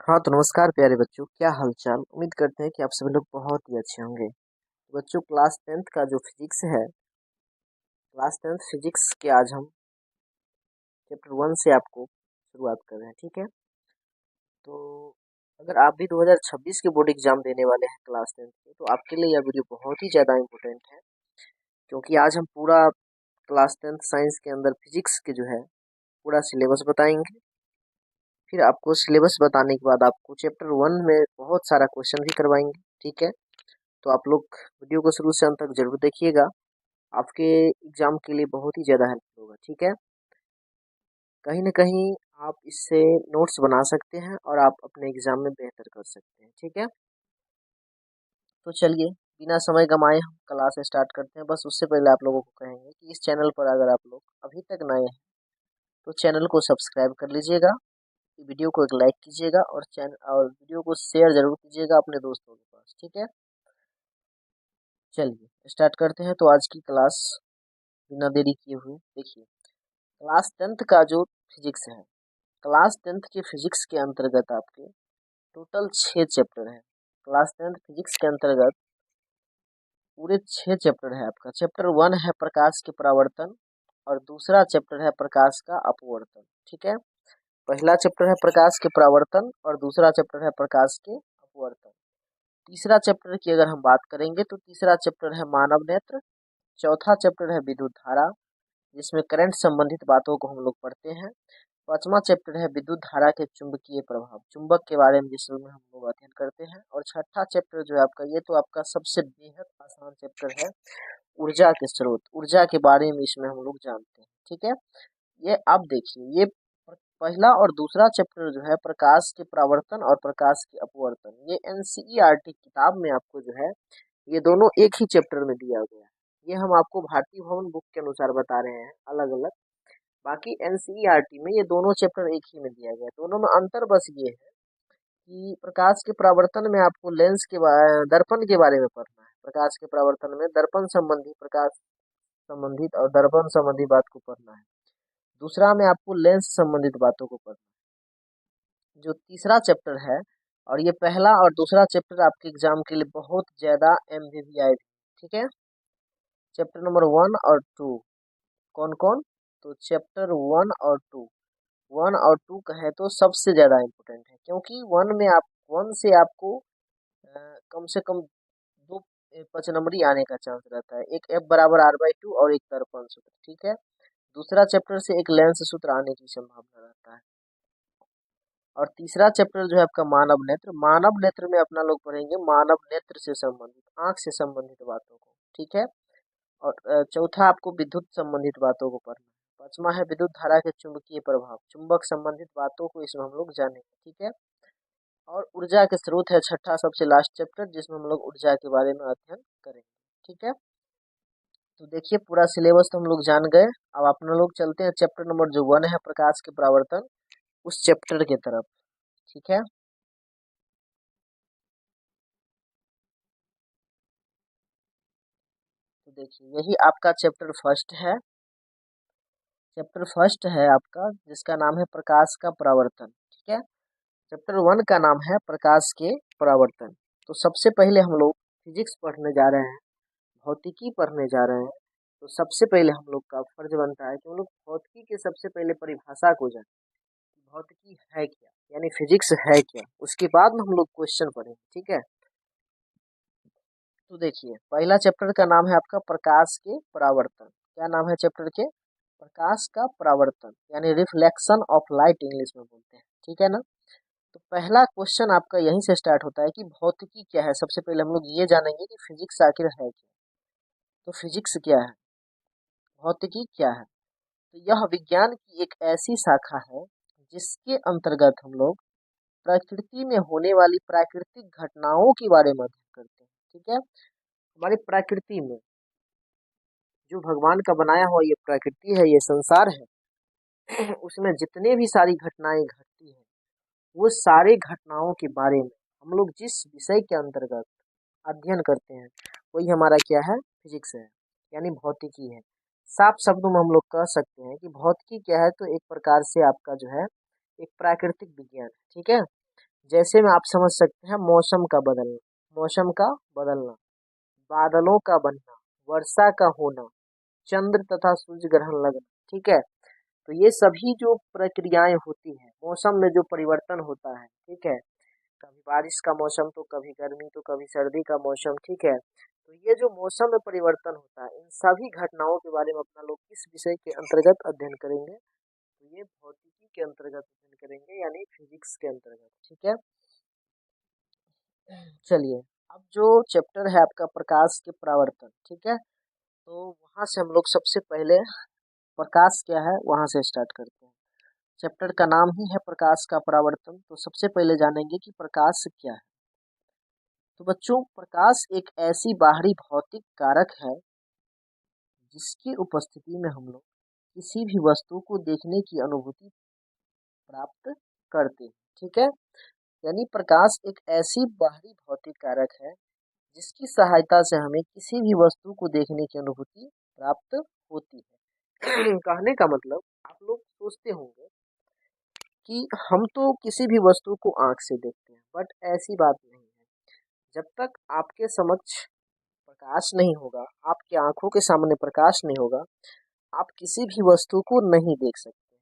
हाँ तो नमस्कार प्यारे बच्चों, क्या हालचाल। उम्मीद करते हैं कि आप सभी लोग बहुत ही अच्छे होंगे। तो बच्चों, क्लास 10th का जो फिजिक्स है, क्लास 10th फिजिक्स के आज हम चैप्टर 1 से आपको शुरुआत कर रहे हैं। ठीक है, तो अगर आप भी 2026 के बोर्ड एग्जाम देने वाले हैं क्लास 10th के, तो आपके लिए यह वीडियो बहुत ही ज़्यादा इम्पोर्टेंट है, क्योंकि आज हम पूरा क्लास 10th साइंस के अंदर फिजिक्स के जो है पूरा सिलेबस बताएंगे। फिर आपको सिलेबस बताने के बाद आपको चैप्टर 1 में बहुत सारा क्वेश्चन भी करवाएंगे। ठीक है, तो आप लोग वीडियो को शुरू से अंत तक जरूर देखिएगा, आपके एग्जाम के लिए बहुत ही ज़्यादा हेल्पफुल होगा। ठीक है, कहीं ना कहीं आप इससे नोट्स बना सकते हैं और आप अपने एग्जाम में बेहतर कर सकते हैं। ठीक है, तो चलिए बिना समय गंवाए हम क्लास स्टार्ट करते हैं। बस उससे पहले आप लोगों को कहेंगे कि इस चैनल पर अगर आप लोग अभी तक नए हैं तो चैनल को सब्सक्राइब कर लीजिएगा, वीडियो को एक लाइक कीजिएगा और वीडियो को शेयर जरूर कीजिएगा अपने दोस्तों के पास। ठीक है, चलिए स्टार्ट करते हैं। तो आज की क्लास बिना देरी किए हुए देखिए, क्लास 10th का जो फिजिक्स है, क्लास 10th के फिजिक्स के अंतर्गत आपके टोटल 6 चैप्टर हैं। क्लास 10th फिजिक्स के अंतर्गत पूरे 6 चैप्टर है। आपका चैप्टर 1 है प्रकाश के परावर्तन और दूसरा चैप्टर है प्रकाश का अपवर्तन। ठीक है, पहला चैप्टर है प्रकाश के परावर्तन और दूसरा चैप्टर है प्रकाश के अपवर्तन। तीसरा चैप्टर की अगर हम बात करेंगे तो तीसरा चैप्टर है मानव नेत्र। चौथा चैप्टर है विद्युत धारा, जिसमें करंट संबंधित बातों को हम लोग पढ़ते हैं। पांचवा चैप्टर है विद्युत धारा के चुंबकीय प्रभाव, चुंबक के बारे में जिसमें हम लोग अध्ययन करते हैं। और छठा चैप्टर जो है आपका, ये तो आपका सबसे बेहद आसान चैप्टर है, ऊर्जा के स्रोत, ऊर्जा के बारे में इसमें हम लोग जानते हैं। ठीक है, ये आप देखिए, ये पहला और दूसरा चैप्टर जो है प्रकाश के परावर्तन और प्रकाश के अपवर्तन, ये एनसीईआरटी किताब में आपको जो है ये दोनों एक ही चैप्टर में दिया गया है। ये हम आपको भारतीय भवन बुक के अनुसार बता रहे हैं अलग अलग, बाकी एनसीईआरटी में ये दोनों चैप्टर एक ही में दिया गया है। दोनों में अंतर बस ये है कि प्रकाश के परावर्तन में आपको दर्पण के बारे में पढ़ना है। प्रकाश के परावर्तन में दर्पण संबंधी, प्रकाश संबंधित और दर्पण संबंधी बात को पढ़ना है। दूसरा में आपको लेंस संबंधित बातों को पढ़ना है। जो तीसरा चैप्टर है, और ये पहला और दूसरा चैप्टर आपके एग्जाम के लिए बहुत ज्यादा एमवीवीआई। ठीक है, चैप्टर नंबर 1 और 2 कौन कौन, तो चैप्टर 1 और 2, 1 और 2 कहे तो सबसे ज्यादा इम्पोर्टेंट है, क्योंकि वन से आपको कम से कम दो 5 नंबरी आने का चांस रहता है। एक F बराबर R/2 और एक दर्पण सूत्र। ठीक है, दूसरा चैप्टर से एक लेंस सूत्र आने की संभावना रहता है। और तीसरा चैप्टर जो है आपका मानव नेत्र, मानव नेत्र में अपना लोग पढ़ेंगे मानव नेत्र से संबंधित, आंख से संबंधित बातों को। ठीक है, और चौथा आपको विद्युत संबंधित बातों को पढ़ना है। पांचवा है विद्युत धारा के चुंबकीय प्रभाव, चुंबक संबंधित बातों को इसमें हम लोग जानेंगे। ठीक है, और ऊर्जा के स्रोत है छठा सबसे लास्ट चैप्टर, जिसमें हम लोग ऊर्जा के बारे में अध्ययन करेंगे। ठीक है, तो देखिए पूरा सिलेबस तो हम लोग जान गए। अब अपना लोग चलते हैं चैप्टर नंबर जो 1 है प्रकाश के परावर्तन, उस चैप्टर के तरफ। ठीक है, तो देखिए यही आपका चैप्टर फर्स्ट है। चैप्टर फर्स्ट है आपका, जिसका नाम है प्रकाश का परावर्तन। ठीक है, चैप्टर 1 का नाम है प्रकाश के परावर्तन। तो सबसे पहले हम लोग फिजिक्स पढ़ने जा रहे हैं, भौतिकी पढ़ने जा रहे हैं। तो सबसे पहले हम लोग का फर्ज बनता है कि हम लोग भौतिकी के सबसे पहले परिभाषा को जाने, भौतिकी है क्या, यानी फिजिक्स है क्या। उसके बाद में हम लोग क्वेश्चन पढ़ेंगे। ठीक है, तो देखिए पहला चैप्टर का नाम है आपका प्रकाश के परावर्तन। क्या नाम है चैप्टर के, प्रकाश का परावर्तन, यानी रिफ्लेक्शन ऑफ लाइट इंग्लिश में बोलते हैं। ठीक है ना, तो पहला क्वेश्चन आपका यहीं से स्टार्ट होता है कि भौतिकी क्या है। सबसे पहले हम लोग ये जानेंगे कि फिजिक्स आखिर है क्या। तो फिजिक्स क्या है, भौतिकी क्या है। तो यह विज्ञान की एक ऐसी शाखा है जिसके अंतर्गत हम लोग प्रकृति में होने वाली प्राकृतिक घटनाओं के बारे में अध्ययन करते हैं। ठीक है, हमारी प्रकृति में जो भगवान का बनाया हुआ ये प्रकृति है, ये संसार है, उसमें जितने भी सारी घटनाएं घटती है, वो सारे घटनाओं के बारे में हम लोग जिस विषय के अंतर्गत अध्ययन करते हैं वही हमारा क्या है, फिजिक्स है, यानी भौतिकी है। साफ शब्दों में हम लोग कह सकते हैं कि भौतिकी क्या है, तो एक प्रकार से आपका जो है एक प्राकृतिक विज्ञान है। ठीक है, जैसे में आप समझ सकते हैं मौसम का बदलना, बादलों का बनना, वर्षा का होना, चंद्र तथा सूर्य ग्रहण लगना। ठीक है, तो ये सभी जो प्रक्रियाएं होती हैं, मौसम में जो परिवर्तन होता है, ठीक है, कभी बारिश का मौसम तो कभी गर्मी तो कभी सर्दी का मौसम, ठीक है, तो ये जो मौसम में परिवर्तन होता है, इन सभी घटनाओं के बारे में अपना लोग किस विषय के अंतर्गत अध्ययन करेंगे, तो ये भौतिकी के अंतर्गत अध्ययन करेंगे, यानी फिजिक्स के अंतर्गत। ठीक है, चलिए, अब जो चैप्टर है आपका प्रकाश के परावर्तन, ठीक है, तो वहां से हम लोग सबसे पहले प्रकाश क्या है वहां से स्टार्ट करते हैं। चैप्टर का नाम ही है प्रकाश का परावर्तन, तो सबसे पहले जानेंगे कि प्रकाश क्या है। तो बच्चों, प्रकाश एक ऐसी बाहरी भौतिक कारक है जिसकी उपस्थिति में हम लोग किसी भी वस्तु को देखने की अनुभूति प्राप्त करते हैं। ठीक है, यानी प्रकाश एक ऐसी बाहरी भौतिक कारक है जिसकी सहायता से हमें किसी भी वस्तु को देखने की अनुभूति प्राप्त होती है। कहने का मतलब, आप लोग सोचते होंगे कि हम तो किसी भी वस्तु को आंख से देखते हैं, बट ऐसी बात नहीं है। जब तक आपके समक्ष प्रकाश नहीं होगा, आपकी आंखों के सामने प्रकाश नहीं होगा, आप किसी भी वस्तु को नहीं देख सकते।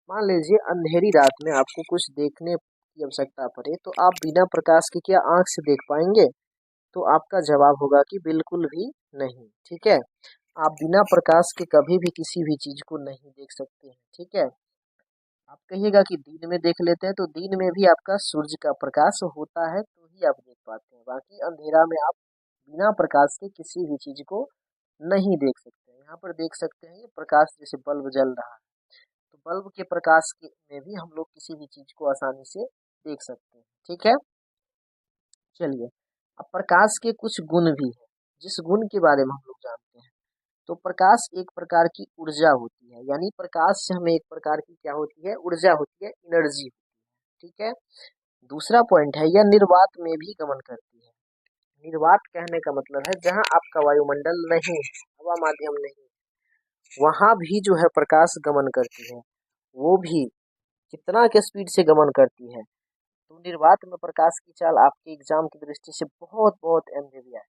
मान लीजिए अंधेरी रात में आपको कुछ देखने की आवश्यकता पड़े, तो आप बिना प्रकाश के क्या आंख से देख पाएंगे? तो आपका जवाब होगा कि बिल्कुल भी नहीं। ठीक है, आप बिना प्रकाश के कभी भी किसी भी चीज को नहीं देख सकते हैं। ठीक है, आप कहिएगा कि दिन में देख लेते हैं, तो दिन में भी आपका सूर्य का प्रकाश होता है तो ही आप देख पाते हैं, बाकी अंधेरा में आप बिना प्रकाश के किसी भी चीज को नहीं देख सकते हैं। यहाँ पर देख सकते हैं ये प्रकाश, जैसे बल्ब जल रहा है, तो बल्ब के प्रकाश के में भी हम लोग किसी भी चीज को आसानी से देख सकते हैं। ठीक है, चलिए, अब प्रकाश के कुछ गुण भी है, जिस गुण के बारे में हम लोग जानते हैं। तो प्रकाश एक प्रकार की ऊर्जा होती है, यानी प्रकाश से हमें एक प्रकार की क्या होती है? ऊर्जा होती है, एनर्जी होती है। ठीक है, दूसरा पॉइंट है, यह निर्वात में भी गमन करती है। निर्वात कहने का मतलब है जहां आपका वायुमंडल नहीं है, हवा माध्यम नहीं है, वहां भी जो है प्रकाश गमन करती है। वो भी कितना के स्पीड से गमन करती है? तो निर्वात में प्रकाश की चाल आपके एग्जाम की दृष्टि से बहुत बहुत अहम है।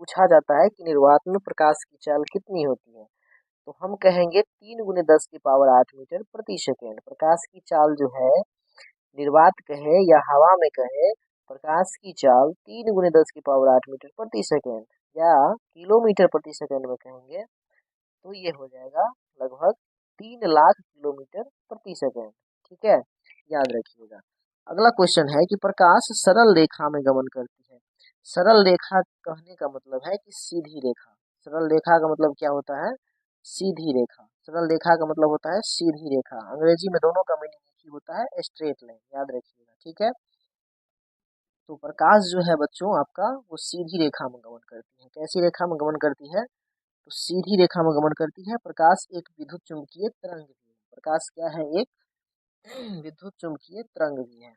पूछा जाता है कि निर्वात में प्रकाश की चाल कितनी होती है, तो हम कहेंगे 3 × 10⁸ मीटर प्रति सेकेंड। प्रकाश की चाल जो है, निर्वात कहे या हवा में कहे, प्रकाश की चाल 3 × 10⁸ मीटर प्रति सेकेंड या किलोमीटर प्रति सेकेंड में कहेंगे, तो ये हो जाएगा लगभग 3 लाख किलोमीटर प्रति सेकेंड। ठीक है, याद रखिएगा। अगला क्वेश्चन है कि प्रकाश सरल रेखा में गमन करती है। सरल रेखा कहने का मतलब है कि सीधी रेखा। सरल रेखा का मतलब क्या होता है? सीधी रेखा। सरल रेखा का मतलब होता है सीधी रेखा। अंग्रेजी में दोनों का मीनिंग एक ही होता है, स्ट्रेट लाइन, याद रखिएगा। ठीक है, तो प्रकाश जो है बच्चों आपका, वो सीधी रेखा में गमन करती है। कैसी रेखा में गमन करती है? तो सीधी रेखा में गमन करती है। प्रकाश एक विद्युत चुंबकीय तरंग भी है। प्रकाश क्या है? एक विद्युत चुंबकीय तरंग भी है।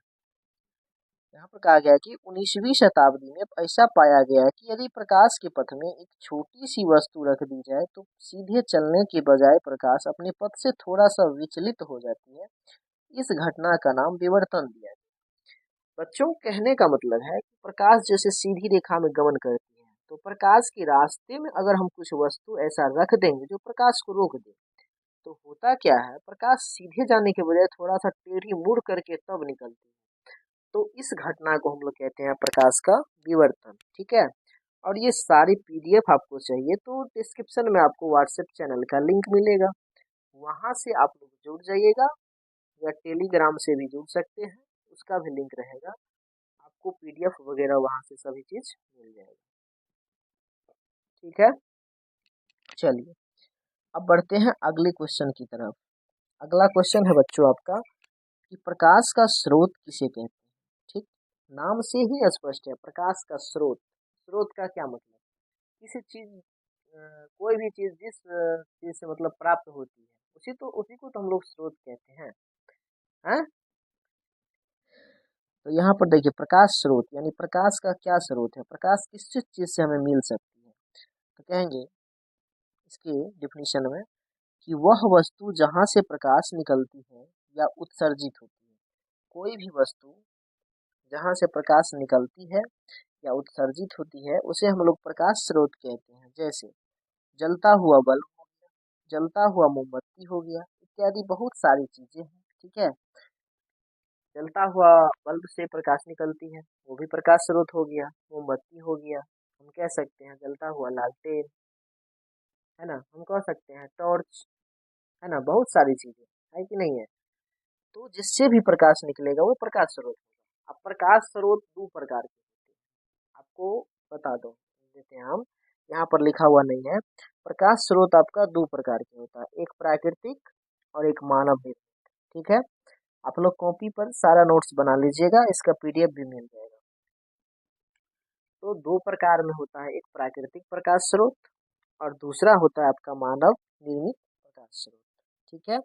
यहाँ पर कहा गया है कि 19वीं शताब्दी में ऐसा पाया गया है कि यदि प्रकाश के पथ में एक छोटी सी वस्तु रख दी जाए, तो सीधे चलने के बजाय प्रकाश अपने पथ से थोड़ा सा विचलित हो जाती है। इस घटना का नाम विवर्तन दिया गया। बच्चों, कहने का मतलब है कि प्रकाश जैसे सीधी रेखा में गमन करती है, तो प्रकाश के रास्ते में अगर हम कुछ वस्तु ऐसा रख देंगे जो प्रकाश को रोक दे, तो होता क्या है? प्रकाश सीधे जाने के बजाय थोड़ा सा टेढ़ी मुड़ करके तब निकलती है। तो इस घटना को हम लोग कहते हैं प्रकाश का विवर्तन। ठीक है, और ये सारी पीडीएफ आपको चाहिए तो डिस्क्रिप्शन में आपको व्हाट्सएप चैनल का लिंक मिलेगा, वहां से आप लोग जुड़ जाइएगा, या टेलीग्राम से भी जुड़ सकते हैं, उसका भी लिंक रहेगा। आपको पीडीएफ वगैरह वहां से सभी चीज मिल जाएगा। ठीक है, चलिए, अब बढ़ते हैं अगले क्वेश्चन की तरफ। अगला क्वेश्चन है बच्चों आपका कि प्रकाश का स्रोत किसे कहते हैं। ठीक, नाम से ही स्पष्ट है, प्रकाश का स्रोत। स्रोत का क्या मतलब? किसी चीज, कोई भी चीज जिस चीज से मतलब प्राप्त होती है, उसी को तो हम लोग स्रोत कहते हैं। हैं? तो यहाँ पर देखिए, प्रकाश स्रोत यानी प्रकाश का क्या स्रोत है? प्रकाश किस चीज से हमें मिल सकती है? तो कहेंगे इसके डिफिनीशन में कि वह वस्तु जहाँ से प्रकाश निकलती है या उत्सर्जित होती है। कोई भी वस्तु जहाँ से प्रकाश निकलती है या उत्सर्जित होती है उसे हम लोग प्रकाश स्रोत कहते हैं। जैसे जलता हुआ बल्ब हो गया, जलता हुआ मोमबत्ती हो गया, इत्यादि बहुत सारी चीजें हैं। ठीक है, जलता हुआ बल्ब से प्रकाश निकलती है, वो भी प्रकाश स्रोत हो गया। मोमबत्ती हो गया, हम कह सकते हैं जलता हुआ लालटेन, है ना, हम कह सकते हैं टॉर्च, है ना, बहुत सारी चीजें है कि नहीं है। तो जिससे भी प्रकाश निकलेगा वो प्रकाश स्रोत होगा। अब प्रकाश स्रोत दो प्रकार के होते हैं, आपको बता दो देते हैं हम, यहाँ पर लिखा हुआ नहीं है। प्रकाश स्रोत आपका दो प्रकार के होता है, एक प्राकृतिक और एक मानव निर्मित। ठीक है, आप लोग कॉपी पर सारा नोट्स बना लीजिएगा, इसका पीडीएफ भी मिल जाएगा। तो दो प्रकार में होता है, एक प्राकृतिक प्रकाश स्रोत और दूसरा होता है आपका मानव निर्मित प्रकाश स्रोत। ठीक है,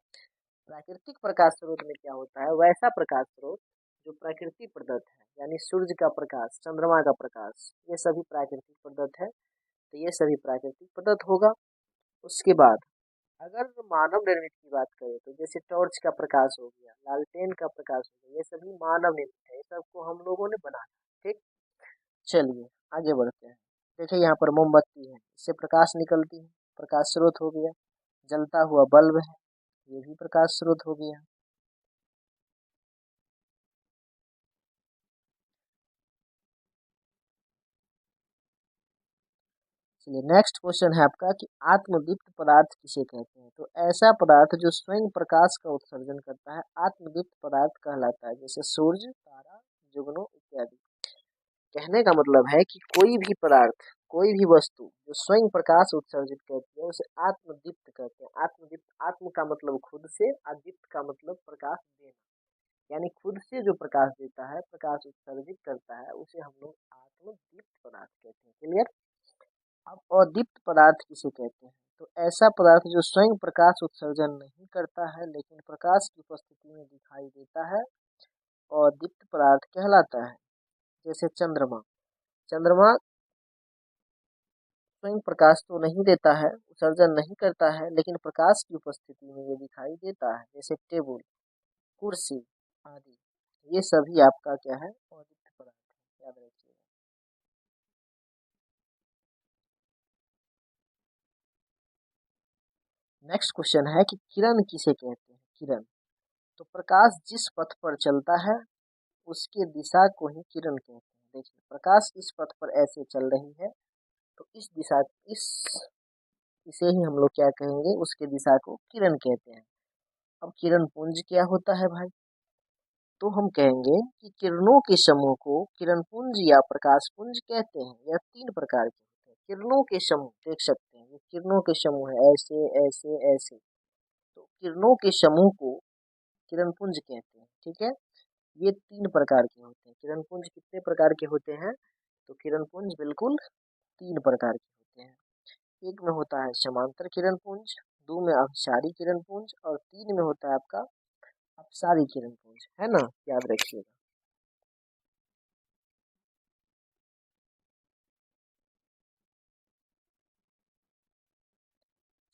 प्राकृतिक प्रकाश स्रोत में क्या होता है, वैसा प्रकाश स्रोत जो प्रकृति प्रदत्त है, यानी सूर्य का प्रकाश, चंद्रमा का प्रकाश, ये सभी प्राकृतिक प्रदत्त है, तो ये सभी प्राकृतिक प्रदत्त होगा। उसके बाद अगर मानव निर्मित की बात करें तो जैसे टॉर्च का प्रकाश हो गया, लालटेन का प्रकाश हो गया, ये सभी मानव निर्मित है, ये सबको हम लोगों ने बनाया। ठीक, चलिए आगे बढ़ते हैं। देखिए यहाँ पर मोमबत्ती है, इससे प्रकाश निकलती है, प्रकाश स्रोत हो गया। जलता हुआ बल्ब है, ये भी प्रकाश स्रोत हो गया। चलिए नेक्स्ट क्वेश्चन है आपका कि आत्मदीप्त पदार्थ किसे कहते हैं। तो ऐसा पदार्थ जो स्वयं प्रकाश का उत्सर्जन करता है आत्मदीप्त पदार्थ कहलाता है, जैसे सूर्य, तारा, जुगनू इत्यादि। कहने का मतलब है कि कोई भी पदार्थ, कोई भी वस्तु जो स्वयं प्रकाश उत्सर्जित करती है उसे आत्मदीप्त कहते हैं। आत्मदीप्त, आत्म का मतलब खुद से, अदीप्त का मतलब प्रकाश देना, यानी खुद से जो प्रकाश देता है, प्रकाश उत्सर्जित करता है, उसे हम लोग आत्मदीप्त पदार्थ कहते हैं। क्लियर। अब अदीप्त पदार्थ किसे कहते हैं, तो ऐसा पदार्थ जो स्वयं प्रकाश उत्सर्जन नहीं करता है लेकिन प्रकाश की उपस्थिति में दिखाई देता है, अदीप्त पदार्थ कहलाता है। जैसे चंद्रमा, चंद्रमा स्वयं प्रकाश तो नहीं देता है, उत्सर्जन नहीं करता है, लेकिन प्रकाश की उपस्थिति में ये दिखाई देता है। जैसे टेबल, कुर्सी आदि, ये सभी आपका क्या है, अदीप्त पदार्थ है, याद रखिएगा। नेक्स्ट क्वेश्चन है कि किरण किसे कहते हैं। किरण, तो प्रकाश जिस पथ पर चलता है उसके दिशा को ही किरण कहते हैं। देखिए प्रकाश इस पथ पर ऐसे चल रही है, तो इस दिशा, इस इसे ही हम लोग क्या कहेंगे, उसके दिशा को किरण कहते हैं। अब किरण पुंज क्या होता है भाई, तो हम कहेंगे कि किरणों के समूह को किरण पुंज या प्रकाश पुंज कहते हैं। यह तीन प्रकार के होते हैं। किरणों के समूह देख सकते हैं, ये किरणों के समूह है, ऐसे ऐसे ऐसे, तो किरणों के समूह को किरण पुंज कहते हैं। ठीक है, ये तीन प्रकार के होते हैं। किरण पुंज कितने प्रकार के होते हैं, तो किरण पुंज बिल्कुल तीन प्रकार के होते हैं। एक में होता है समांतर किरण पुंज, दो में अपसारी किरण पुंज और तीन में होता है आपका अपसारी किरण पुंज, है ना, याद रखिएगा।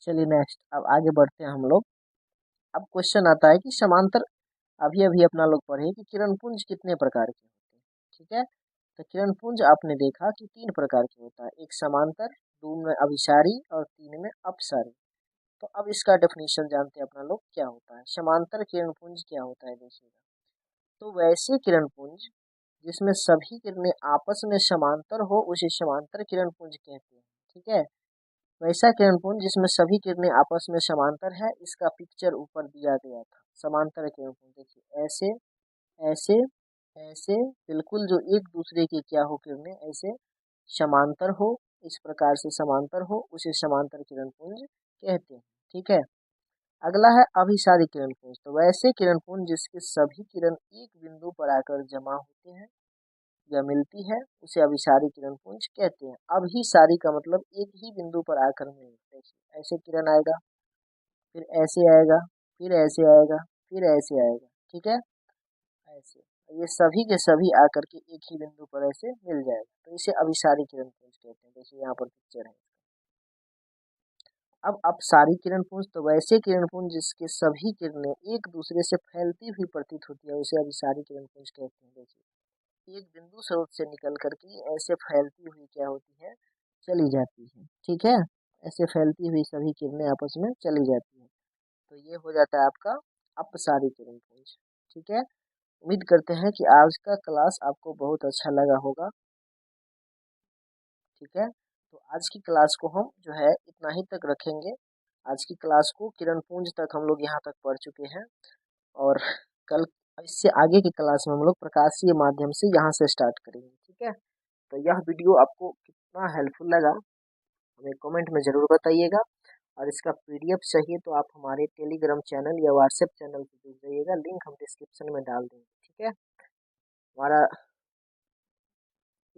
चलिए नेक्स्ट, अब आगे बढ़ते हैं हम लोग। अब क्वेश्चन आता है कि समांतर, अभी अभी अपना लोग पढ़े कि किरण पुंज कितने प्रकार के होते हैं। ठीक है, तो किरण पुंज आपने देखा कि तीन प्रकार के होता है, एक समांतर, दो में अभिसारी और तीन में अपसारी। तो अब इसका डेफिनेशन जानते हैं अपना लोग क्या होता है। समांतर किरण पुंज क्या होता है देखिएगा, तो वैसे किरण पुंज जिसमें सभी किरणें आपस में समांतर हो उसे समांतर किरण पुंज कहते हैं। ठीक है, वैसा किरण पुंज जिसमें सभी किरणें आपस में समांतर है, इसका पिक्चर ऊपर दिया गया था। समांतर किरण पुंज देखिए ऐसे ऐसे ऐसे, बिल्कुल जो एक दूसरे के क्या हो, किरणें ऐसे समांतर हो, इस प्रकार से समांतर हो, उसे समांतर किरण पुंज कहते हैं। ठीक है, अगला है अभिसारी किरण पुंज, तो वैसे किरण पुंज जिसके सभी किरण एक बिंदु पर आकर जमा होते हैं या मिलती है उसे अभिसारी किरण पुंज कहते हैं। अभिसारी का मतलब एक ही बिंदु पर आकर मिलते हैं। ऐसे किरण आएगा, फिर ऐसे आएगा, फिर ऐसे आएगा, फिर ऐसे आएगा। ठीक है, ऐसे, ये सभी के सभी आकर के एक ही बिंदु पर ऐसे मिल जाएगा, तो इसे अभिसारी किरण पुंज कहते हैं। देखिए यहाँ पर पिक्चर है। अब अपसारी किरण पुंज, तो वैसे किरण पुंज जिसके सभी किरणें एक दूसरे से फैलती हुई प्रतीत होती है उसे अभिसारी किरण पुंज कहते हैं। देखिए एक बिंदु स्रोत से निकल करके ऐसे फैलती हुई क्या होती है, चली जाती है। ठीक है, ऐसे फैलती हुई सभी किरणें आपस में चली जाती है। तो ये हो जाता है आपका अपसारी किरण पुंज। ठीक है, उम्मीद करते हैं कि आज का क्लास आपको बहुत अच्छा लगा होगा। ठीक है, तो आज की क्लास को हम जो है इतना ही तक रखेंगे। आज की क्लास को किरण पुंज तक हम लोग यहाँ तक पढ़ चुके हैं, और कल इससे आगे की क्लास में हम लोग प्रकाशीय माध्यम से यहाँ से स्टार्ट करेंगे। ठीक है, तो यह वीडियो आपको कितना हेल्पफुल लगा हमें कमेंट में ज़रूर बताइएगा, और इसका पीडीएफ चाहिए तो आप हमारे टेलीग्राम चैनल या व्हाट्सएप चैनल से जुड़ जाइएगा, लिंक हम डिस्क्रिप्शन में डाल देंगे। ठीक है, हमारा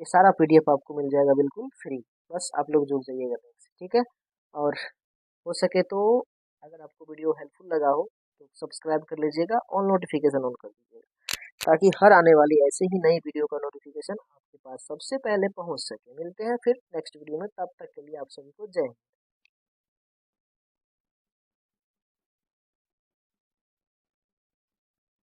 ये सारा पीडीएफ आपको मिल जाएगा बिल्कुल फ्री, बस आप लोग जुड़ जाइएगा लिंक से। ठीक है, और हो सके तो अगर आपको वीडियो हेल्पफुल लगा हो तो सब्सक्राइब कर लीजिएगा और नोटिफिकेशन ऑन कर दीजिएगा, ताकि हर आने वाली ऐसे ही नई वीडियो का नोटिफिकेशन आपके पास सबसे पहले पहुंच सके। मिलते हैं फिर नेक्स्ट वीडियो में, तब तक के लिए आप सभी को जय हिंद।